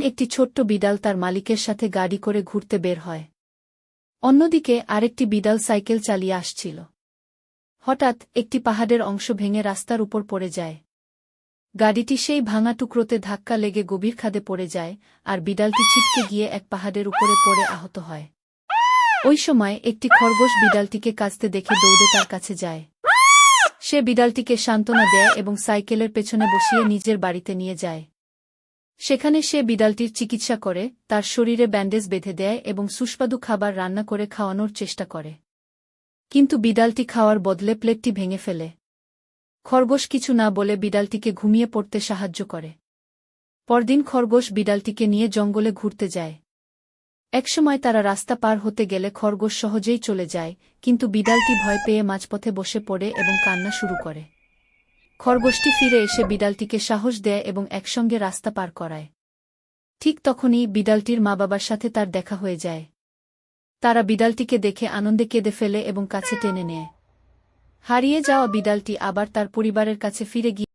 একটি ছোট্ট বিড়াল তার মালিকের সাথে গাড়ি করে ঘুরতে বের হয়। অন্যদিকে আরেকটি বিড়াল সাইকেল চালিয়ে আসছিল। হঠাৎ একটি পাহাড়ের অংশ ভেঙে রাস্তার উপর পড়ে যায়। গাড়িটি সেই ভাঙা টুকরোতে ধাক্কা লেগে গভীর খাদে পড়ে যায়, আর বিড়ালটি ছিটকে গিয়ে এক পাহাড়ের উপরে পড়ে আহত হয়। ওই সময় একটি খরগোশ বিড়ালটিকে কাঁদতে দেখে দৌড়ে তার কাছে যায়। সে বিড়ালটিকে সান্ত্বনা দেয় এবং সাইকেলের পেছনে বসিয়ে নিজের বাড়িতে নিয়ে যায়। সেখানে সে বিড়ালটির চিকিৎসা করে, তার শরীরে ব্যান্ডেজ বেঁধে দেয় এবং সুস্বাদু খাবার রান্না করে খাওয়ানোর চেষ্টা করে। কিন্তু বিড়ালটি খাওয়ার বদলে প্লেটটি ভেঙে ফেলে। খরগোশ কিছু না বলে বিড়ালটিকে ঘুমিয়ে পড়তে সাহায্য করে। পরদিন খরগোশ বিড়ালটিকে নিয়ে জঙ্গলে ঘুরতে যায়। একসময় তারা রাস্তা পার হতে গেলে খরগোশ সহজেই চলে যায়, কিন্তু বিড়ালটি ভয় পেয়ে মাঝপথে বসে পড়ে এবং কান্না শুরু করে। খরগোশটি ফিরে এসে বিড়ালটিকে সাহস দেয় এবং একসঙ্গে রাস্তা পার করায়। ঠিক তখনই বিড়ালটির মা-বাবার সাথে তার দেখা হয়ে যায়। তারা বিড়ালটিকে দেখে আনন্দে কেঁদে ফেলে এবং কাছে টেনে নেয়। হারিয়ে যাওয়া বিড়ালটি আবার তার পরিবারের কাছে ফিরে গিয়ে